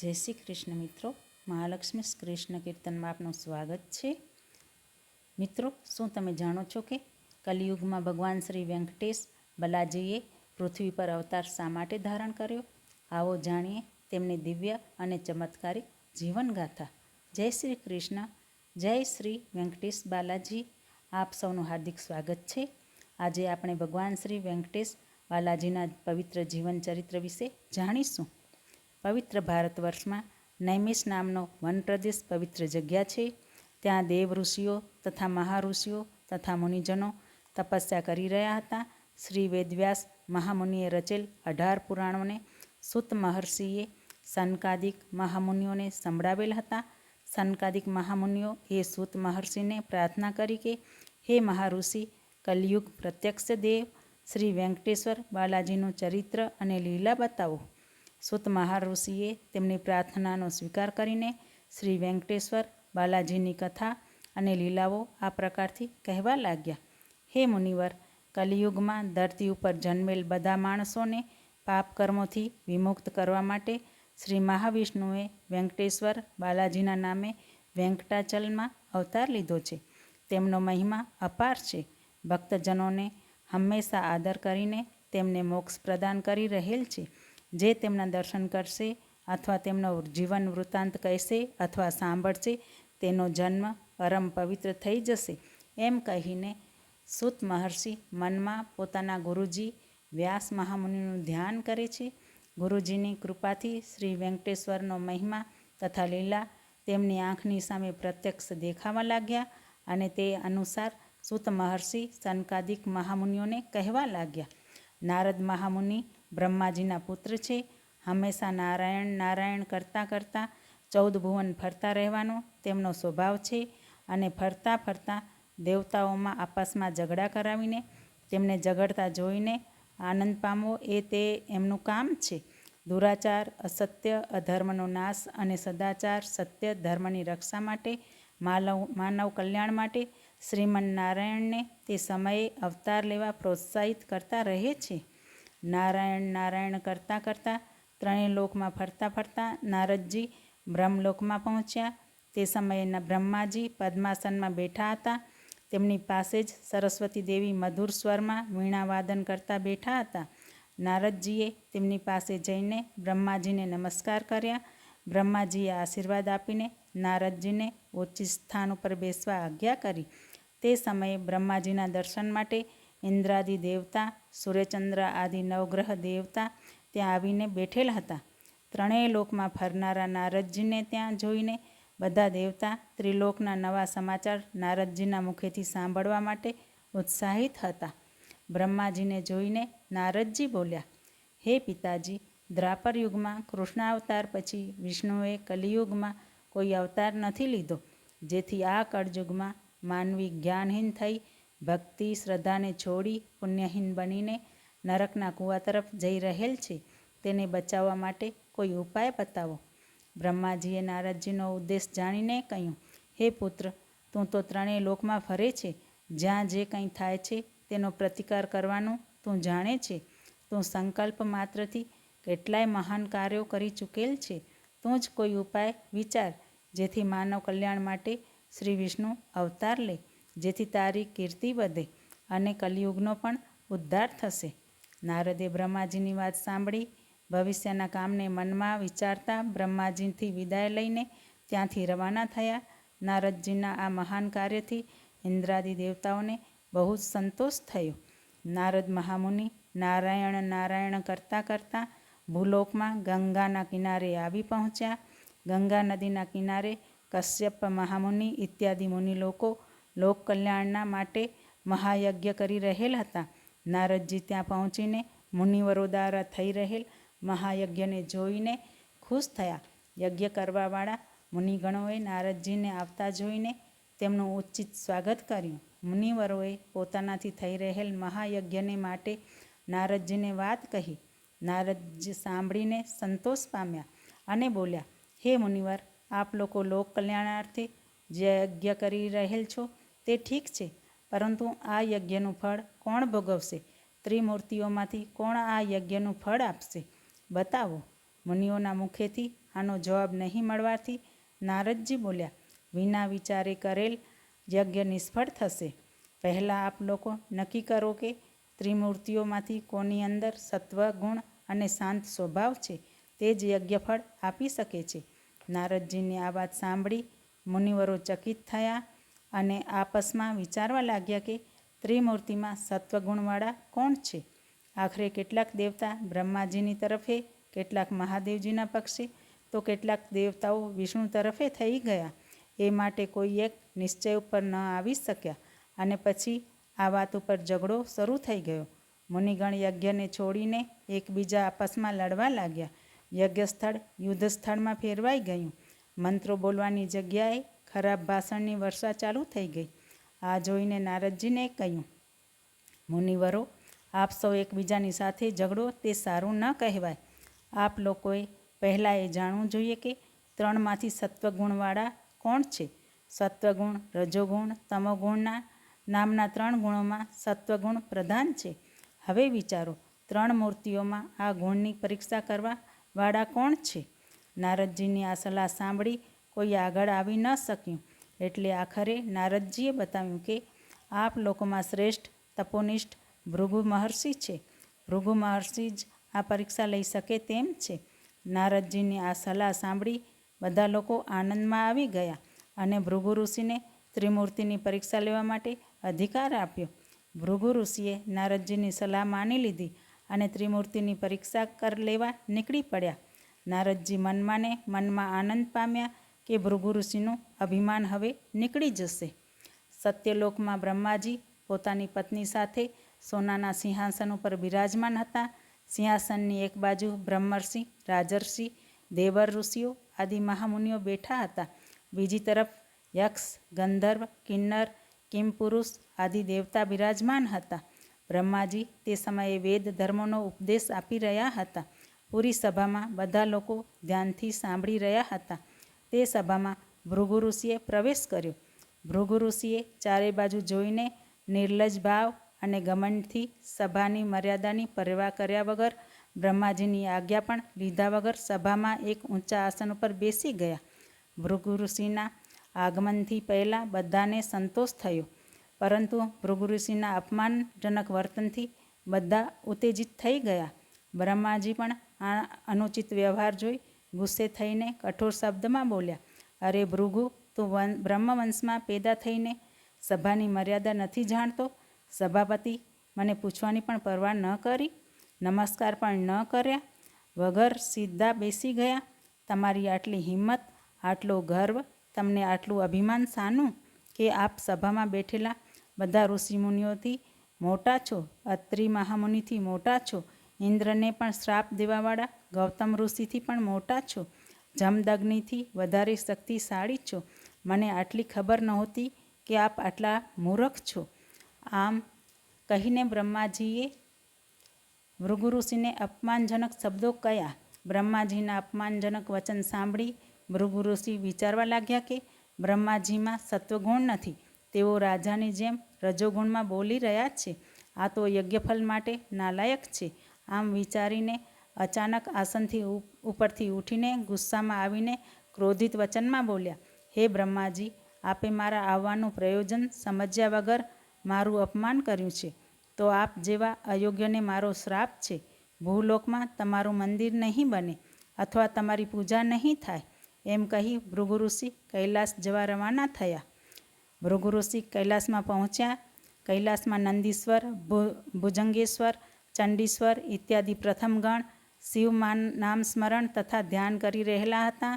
જય શ્રી કૃષ્ણ મિત્રો, મહાલક્ષ્મી કૃષ્ણ કીર્તનમાં આપનું સ્વાગત છે. મિત્રો, શું તમે જાણો છો કે કલિયુગમાં ભગવાન શ્રી વેંકટેશ બાલાજીએ પૃથ્વી પર અવતાર શા માટે ધારણ કર્યો? આવો જાણીએ તેમની દિવ્ય અને ચમત્કારિક જીવનગાથા. જય શ્રી કૃષ્ણ, જય શ્રી વેંકટેશ બાલાજી. આપ સૌનું હાર્દિક સ્વાગત છે. આજે આપણે ભગવાન શ્રી વેંકટેશ બાલાજીના પવિત્ર જીવન ચરિત્ર વિશે જાણીશું. પવિત્ર ભારત વર્ષમાં નૈમિષ નામનો વન પ્રદેશ પવિત્ર જગ્યા છે. ત્યાં દેવ ઋષિઓ તથા મહાઋષિઓ તથા મુનિજનો તપસ્યા કરી રહ્યા હતા. શ્રી વેદવ્યાસ મહામુનિએ રચેલ 18 પુરાણોને સૂત મહર્ષિએ સનકાદિક મહામુનિઓને સંભળાવેલ હતા. સનકાદિક મહામુનિઓ એ સૂત મહર્ષિને પ્રાર્થના કરી કે, હે મહાઋષિ, કલિયુગ પ્રત્યક્ષ દેવ શ્રી વેંકટેશ્વર બાલાજીનું ચરિત્ર અને લીલા બતાવો. સૂત મહાઋષિએ તેમની પ્રાર્થનાનો સ્વીકાર કરીને શ્રી વેંકટેશ્વર બાલાજીની કથા અને લીલાઓ આ પ્રકારથી કહેવા લાગ્યા. હે મુનિવર, કલિયુગમાં ધરતી ઉપર જન્મેલ બધા માણસોને પાપ કર્મોથી વિમુક્ત કરવા માટે શ્રી મહાવિષ્ણુએ વેંકટેશ્વર બાલાજીના નામે વેંકટાચલમાં અવતાર લીધો છે. તેમનો મહિમા અપાર છે. ભક્તજનોને હંમેશા આદર કરીને તેમને મોક્ષ પ્રદાન કરી રહેલ છે. જે તેમના દર્શન કરશે અથવા તેમનો જીવન વૃત્તાંત કહેશે અથવા સાંભળશે તેનો જન્મ પરમ પવિત્ર થઈ જશે. એમ કહીને સૂત મહર્ષિ મનમાં પોતાના ગુરુજી વ્યાસ મહામુનિનું ધ્યાન કરે છે. ગુરુજીની કૃપાથી શ્રી વેંકટેશ્વરનો મહિમા તથા લીલા તેમની આંખની સામે પ્રત્યક્ષ દેખાવા લાગ્યા અને તે અનુસાર સૂત મહર્ષિ સનકાદિક મહામુનિઓને કહેવા લાગ્યા. નારદ મહામુનિ બ્રહ્માજીના પુત્ર છે. હંમેશા નારાયણ નારાયણ કરતાં કરતાં 14 ભુવન ફરતા રહેવાનો તેમનો સ્વભાવ છે અને ફરતા ફરતા દેવતાઓમાં આપસમાં ઝઘડા કરાવીને તેમને ઝઘડતા જોઈને આનંદ પામવો એ તે એમનું કામ છે. દુરાચાર, અસત્ય, અધર્મનો નાશ અને સદાચાર, સત્ય, ધર્મની રક્ષા માટે, માનવ કલ્યાણ માટે શ્રીમન નારાયણને તે સમયે અવતાર લેવા પ્રોત્સાહિત કરતા રહે છે. નારાયણ નારાયણ કરતાં કરતાં ત્રણેય લોકમાં ફરતા ફરતા નારદજી બ્રહ્મલોકમાં પહોંચ્યા. તે સમયે બ્રહ્માજી પદ્માસનમાં બેઠા હતા. તેમની પાસે જ સરસ્વતી દેવી મધુર સ્વરમાં વીણાવાદન કરતા બેઠા હતા. નારદજીએ તેમની પાસે જઈને બ્રહ્માજીને નમસ્કાર કર્યા. બ્રહ્માજીએ આશીર્વાદ આપીને નારદજીને ઉચ્ચ સ્થાન ઉપર બેસવા આજ્ઞા કરી. તે સમયે બ્રહ્માજીના દર્શન માટે ઇન્દ્રાદિ દેવતા, સૂર્યચંદ્ર આદિ નવગ્રહ દેવતા ત્યાં આવીને બેઠેલ હતા. ત્રણેય લોકમાં ફરનારા નારદજીને ત્યાં જોઈને બધા દેવતા ત્રિલોકના નવા સમાચાર નારદજીના મુખેથી સાંભળવા માટે ઉત્સાહિત હતા. બ્રહ્માજીને જોઈને નારદજી બોલ્યા, હે પિતાજી, દ્વાપર યુગમાં કૃષ્ણાવતાર પછી વિષ્ણુએ કલિયુગમાં કોઈ અવતાર નથી લીધો. જેથી આ કળયુગમાં માનવી જ્ઞાનહીન થઈ ભક્તિ શ્રદ્ધાને છોડી પુણ્યહીન બનીને નરકના કૂવા તરફ જઈ રહેલ છે. તેને બચાવવા માટે કોઈ ઉપાય બતાવો. બ્રહ્માજીએ નારદજીનો ઉદ્દેશ જાણીને કહ્યું, હે પુત્ર, તું તો ત્રણેય લોકમાં ફરે છે. જ્યાં જે કંઈ થાય છે તેનો પ્રતિકાર કરવાનું તું જાણે છે. તું સંકલ્પ માત્રથી કેટલાય મહાન કાર્યો કરી ચૂકેલ છે. તું જ કોઈ ઉપાય વિચાર, જેથી માનવ કલ્યાણ માટે શ્રી વિષ્ણુ અવતાર લે, જેથી તારી કીર્તિ વધે અને કલિયુગનો પણ ઉદ્ધાર થશે. નારદે બ્રહ્માજીની વાત સાંભળી ભવિષ્યના કામને મનમાં વિચારતા બ્રહ્માજીથી વિદાય લઈને ત્યાંથી રવાના થયા. નારદજીના આ મહાન કાર્યથી ઇન્દ્રાદિ દેવતાઓને બહુ જ સંતોષ થયો. નારદ મહામુનિ નારાયણ નારાયણ કરતાં કરતાં ભૂલોકમાં ગંગાના કિનારે આવી પહોંચ્યા. ગંગા નદીના કિનારે કશ્યપ મહામુનિ ઇત્યાદિ મુનિ લોકો લોક કલ્યાણના માટે મહાયજ્ઞ કરી રહેલ હતા. નારદજી ત્યાં પહોંચીને મુનિવરો દ્વારા થઈ રહેલ મહાયજ્ઞને જોઈને ખુશ થયા. યજ્ઞ કરવાવાળા મુનિગણોએ નારદજીને આવતા જોઈને તેમનું ઉચિત સ્વાગત કર્યું. મુનિવરોએ પોતાનાથી થઈ રહેલ મહાયજ્ઞને માટે નારદજીને વાત કહી. નારદજી સાંભળીને સંતોષ પામ્યા અને બોલ્યા, હે મુનિવર, આપ લોકો લોક કલ્યાણાર્થે જે યજ્ઞ કરી રહેલ છો તે ઠીક છે, પરંતુ આ યજ્ઞનું ફળ કોણ ભોગવશે? ત્રિમૂર્તિઓમાંથી કોણ આ યજ્ઞનું ફળ આપશે? બતાવો. મુનિઓના મુખેથી આનો જવાબ નહીં મળવાથી નારદજી બોલ્યા, વિના વિચારે કરેલ યજ્ઞ નિષ્ફળ થશે. પહેલાં આપ લોકો નક્કી કરો કે ત્રિમૂર્તિઓમાંથી કોની અંદર સત્વ ગુણ અને શાંત સ્વભાવ છે, તે જ યજ્ઞફળ આપી શકે છે. નારદજીની આ વાત સાંભળી મુનિવરો ચકિત થયા અને આપસમાં વિચારવા લાગ્યા કે ત્રિમૂર્તિમાં સત્વગુણવાળા કોણ છે. આખરે કેટલાક દેવતા બ્રહ્માજીની તરફે, કેટલાક મહાદેવજીના પક્ષે, તો કેટલાક દેવતાઓ વિષ્ણુ તરફે થઈ ગયા. એ માટે કોઈ એક નિશ્ચય ઉપર ન આવી શક્યા અને પછી આ વાત ઉપર ઝઘડો શરૂ થઈ ગયો. મુનિગણ યજ્ઞને છોડીને એકબીજા આપસમાં લડવા લાગ્યા. યજ્ઞસ્થળ યુદ્ધસ્થળમાં ફેરવાઈ ગયું. મંત્રો બોલવાની જગ્યાએ ખરાબ ભાષણની વર્ષા ચાલુ થઈ ગઈ. આ જોઈને નારદજીને કહ્યું, મુનિવરો, આપ સૌ એકબીજાની સાથે ઝઘડો તે સારું ન કહેવાય. આપ લોકોએ પહેલાં એ જાણવું જોઈએ કે ત્રણમાંથી સત્વગુણવાળા કોણ છે. સત્વગુણ, રજોગુણ, તમોગુણના નામના 3 ગુણોમાં સત્વગુણ પ્રધાન છે. હવે વિચારો, 3 મૂર્તિઓમાં આ ગુણની પરીક્ષા કરવા વાળા કોણ છે? નારદજીની આ સલાહ સાંભળી કોઈ આગળ આવી ન શક્યું. એટલે આખરે નારદજીએ બતાવ્યું કે આપ લોકોમાં શ્રેષ્ઠ તપોનિષ્ઠ ભૃગુ મહર્ષિ છે. ભૃગુ મહર્ષિ જ આ પરીક્ષા લઈ શકે તેમ છે. નારદજીની આ સલાહ સાંભળી બધા લોકો આનંદમાં આવી ગયા અને ભૃગુ ઋષિને ત્રિમૂર્તિની પરીક્ષા લેવા માટે અધિકાર આપ્યો. ભૃગુ ઋષિએ નારદજીની સલાહ માની લીધી અને ત્રિમૂર્તિની પરીક્ષા લેવા નીકળી પડ્યા. નારદજી મનમાં ને મનમાં આનંદ પામ્યા કે ભૃગુ ઋષિનું અભિમાન હવે નીકળી જશે. સત્યલોકમાં બ્રહ્માજી પોતાની પત્ની સાથે સોનાના સિંહાસન ઉપર બિરાજમાન હતા. સિંહાસનની એક બાજુ બ્રહ્મર્ષિ, રાજર્ષિ, દેવર ઋષિઓ આદિ મહામુનિઓ બેઠા હતા. બીજી તરફ યક્ષ, ગંધર્વ, કિન્નર, કિમપુરુષ આદિ દેવતા બિરાજમાન હતા. બ્રહ્માજી તે સમયે વેદ ધર્મોનો ઉપદેશ આપી રહ્યા હતા. પૂરી સભામાં બધા લોકો ધ્યાનથી સાંભળી રહ્યા હતા. તે સભામાં ભૃગુ ઋષિએ પ્રવેશ કર્યો. ભૃગુ ઋષિએ ચારે બાજુ જોઈને નિર્લજ્જ ભાવ અને ઘમંડથી સભાની મર્યાદાની પરવા કર્યા વગર, બ્રહ્માજીની આજ્ઞા પણ લીધા વગર સભામાં એક ઊંચા આસન ઉપર બેસી ગયા. ભૃગુ ઋષિના આગમનથી પહેલાં બધાને સંતોષ થયો, પરંતુ ભૃગુ ઋષિના અપમાનજનક વર્તનથી બધા ઉત્તેજિત થઈ ગયા. બ્રહ્માજી પણ આ અનુચિત વ્યવહાર જોઈ ગુસ્સે થઈને કઠોર શબ્દમાં બોલ્યા, અરે ભૃગુ, તું બ્રહ્મવંશમાં પેદા થઈને સભાની મર્યાદા નથી જાણતો? સભાપતિ, મને પૂછવાની પણ પરવા ન કરી, નમસ્કાર પણ ન કર્યા વગર સીધા બેસી ગયા. તમારી આટલી હિંમત, આટલો ગર્વ, તમને આટલું અભિમાન શાનું કે આપ સભામાં બેઠેલા બધા ઋષિમુનિઓથી મોટા છો, અત્રિ મહામુનિથી મોટા છો, ઇન્દ્રને પણ શ્રાપ દેવાવાળા ગૌતમ ઋષિથી પણ મોટા છો, જમદગ્નિથી વધારે શક્તિશાળી છો. મને આટલી ખબર નહોતી કે આપ આટલા મૂર્ખ છો. આમ કહીને બ્રહ્માજીએ ભૃગુ ઋષિને અપમાનજનક શબ્દો કહ્યા. બ્રહ્માજીના અપમાનજનક વચન સાંભળી ભૃગુ ઋષિ વિચારવા લાગ્યા કે બ્રહ્માજીમાં સત્વગુણ નથી, તેઓ રાજાની જેમ રજોગુણમાં બોલી રહ્યા છે. આ તો યજ્ઞફલ માટે નાલાયક છે. આમ વિચારીને અચાનક આસનથી ઉપરથી ઉઠીને ગુસ્સામાં આવીને ક્રોધિત વચનમાં બોલ્યા, હે બ્રહ્માજી, આપે મારા આવવાનું પ્રયોજન સમજ્યા વગર મારું અપમાન કર્યું છે. તો આપ જેવા અયોગ્યને મારો શ્રાપ છે. ભૂલોકમાં તમારું મંદિર નહીં બને અથવા તમારી પૂજા નહીં થાય. એમ કહી ભૃગુ ઋષિ કૈલાસ જવા રવાના થયા. ભૃગુ ઋષિ કૈલાસમાં પહોંચ્યા. કૈલાસમાં નંદીશ્વર, ભુજંગેશ્વર, ચંડીશ્વર ઇત્યાદિ પ્રથમ ગણ શિવ નામ સ્મરણ તથા ધ્યાન કરી રહેલા હતા.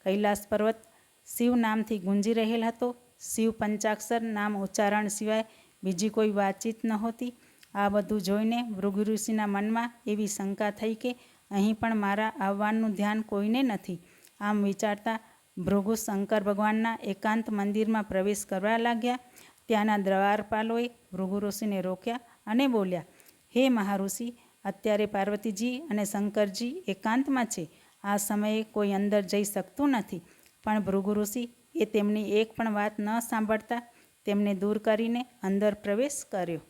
કૈલાસ પર્વત શિવ નામથી ગુંજી રહેલ હતો. શિવ પંચાક્ષર નામ ઉચ્ચારણ સિવાય બીજી કોઈ વાતચીત નહોતી. આ બધું જોઈને ભૃગુ ઋષિના મનમાં એવી શંકા થઈ કે અહીં પણ મારા આવવાનું ધ્યાન કોઈને નથી. આમ વિચારતા ભૃગુ શંકર ભગવાનના એકાંત મંદિરમાં પ્રવેશ કરવા લાગ્યા. ત્યાંના દ્વારપાલોએ ભૃગુ ઋષિને રોક્યા અને બોલ્યા, હે મહાઋષિ, અત્યારે પાર્વતીજી અને શંકરજી એકાંતમાં છે. આ સમયે કોઈ અંદર જઈ શકતું નથી. પણ ભૃગુ ઋષિ એ તેમની એક પણ વાત ન સાંભળતા તેમને દૂર કરીને અંદર પ્રવેશ કર્યો.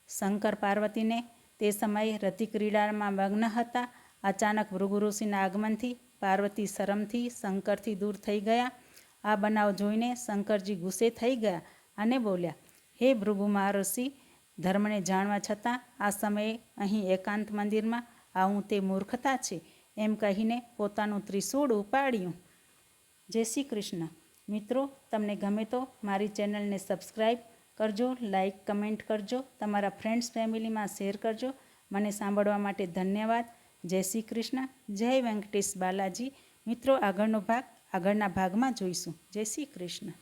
શંકર પાર્વતીને તે સમયે રતિક્રીડામાં મગ્ન હતા. અચાનક ભૃગુ ઋષિના આગમનથી પાર્વતી શરમથી શંકરથી દૂર થઈ ગયા. આ બનાવ જોઈને શંકરજી ગુસ્સે થઈ ગયા અને બોલ્યા, હે ભૃગુ મહર્ષિ, ધર્મને જાણવા છતાં આ સમયે અહીં એકાંત મંદિરમાં આવું તે મૂર્ખતા છે. એમ કહીને પોતાનું ત્રિશૂળ ઉપાડ્યું. જય શ્રી કૃષ્ણ. મિત્રો, તમને ગમે તો મારી ચેનલને સબસ્ક્રાઈબ કરજો, લાઈક કમેન્ટ કરજો, તમારા ફ્રેન્ડ્સ ફેમિલીમાં શેર કરજો. મને સાંભળવા માટે ધન્યવાદ. જય શ્રી કૃષ્ણ. જય વેંકટેશ બાલાજી. મિત્રો, આગળના ભાગમાં જોઈશું. જય શ્રી કૃષ્ણ.